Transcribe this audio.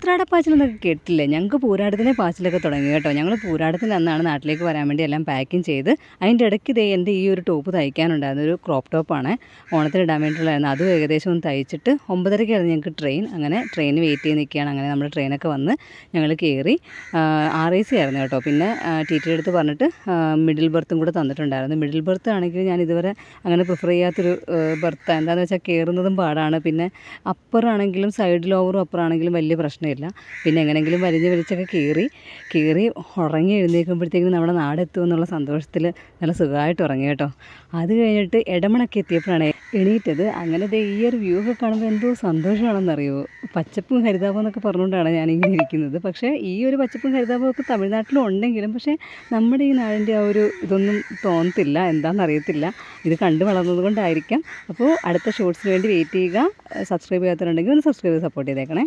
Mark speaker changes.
Speaker 1: ഉത്രാടപ്പാച്ചിലെന്നൊക്കെ കേട്ടില്ലേ? ഞങ്ങൾക്ക് പൂരാടത്തിനെ പാച്ചിലൊക്കെ തുടങ്ങി കേട്ടോ. ഞങ്ങൾ പൂരാടത്തിന് അന്നാണ് നാട്ടിലേക്ക് വരാൻ വേണ്ടി എല്ലാം പാക്കിങ് ചെയ്ത് അതിൻ്റെ ഇടയ്ക്ക് ദേ എൻ്റെ ഈ ഒരു ടോപ്പ് തയ്ക്കാനുണ്ടായിരുന്നു. ഒരു ക്രോപ്പ് ടോപ്പാണ്, ഓണത്തിന് ഇടാൻ വേണ്ടിയിട്ടുള്ളതായിരുന്നു. അതും ഏകദേശം ഒന്ന് തയ്ച്ചിട്ട് 9:30-ക്കായിരുന്നു ഞങ്ങൾക്ക് ട്രെയിൻ. അങ്ങനെ ട്രെയിന് വെയിറ്റ് ചെയ്ത് നിൽക്കുകയാണ്. അങ്ങനെ നമ്മുടെ ട്രെയിനൊക്കെ വന്ന് ഞങ്ങൾ കയറി. RAC ആയിരുന്നു കേട്ടോ. പിന്നെ TT അടുത്ത് പറഞ്ഞിട്ട് മിഡിൽ ബർത്തും കൂടെ തന്നിട്ടുണ്ടായിരുന്നു. മിഡിൽ ബർത്ത് ആണെങ്കിൽ ഞാൻ ഇതുവരെ അങ്ങനെ പ്രിഫർ ചെയ്യാത്തൊരു ബർത്താണ്. എന്താണെന്ന് വെച്ചാൽ കയറുന്നതും പാടാണ്. പിന്നെ അപ്പറാണെങ്കിലും സൈഡ് ലോവറും അപ്പറാണെങ്കിലും വലിയ പ്രശ്നമില്ല. പിന്നെ എങ്ങനെയെങ്കിലും വലിച്ചൊക്കെ കയറി ഉറങ്ങി എഴുന്നേൽക്കുമ്പോഴത്തേക്കും നമ്മുടെ നാടെത്തുമെന്നുള്ള സന്തോഷത്തിൽ നല്ല സുഖമായിട്ട് ഉറങ്ങി കേട്ടോ. അത് കഴിഞ്ഞിട്ട് ഇടമണൊക്കെ എത്തിയപ്പോഴാണ് എണീറ്റത്. അങ്ങനെ ഈ ഒരു വ്യൂ ഒക്കെ കാണുമ്പോൾ എന്തോ സന്തോഷമാണെന്നറിയുമോ. പച്ചപ്പും ഹരിതാപം എന്നൊക്കെ പറഞ്ഞുകൊണ്ടാണ് ഞാനിങ്ങനെ ഇരിക്കുന്നത്. പക്ഷേ ഈ ഒരു പച്ചപ്പും ഹരിതാപവും ഒക്കെ തമിഴ്നാട്ടിലും ഉണ്ടെങ്കിലും പക്ഷേ നമ്മുടെ ഈ നാടിൻ്റെ ആ ഒരു ഇതൊന്നും തോന്നത്തില്ല. എന്താണെന്നറിയത്തില്ല. ഇത് കണ്ടു വളർന്നത് കൊണ്ടായിരിക്കാം. അപ്പോൾ അടുത്ത ഷോർട്സിന് വേണ്ടി വെയിറ്റ് ചെയ്യുക. സബ്സ്ക്രൈബ് ചെയ്യാത്തവരുണ്ടെങ്കിൽ ഒന്ന് സബ്സ്ക്രൈബ് ചെയ്ത് സപ്പോർട്ട് ചെയ്തേക്കണേ.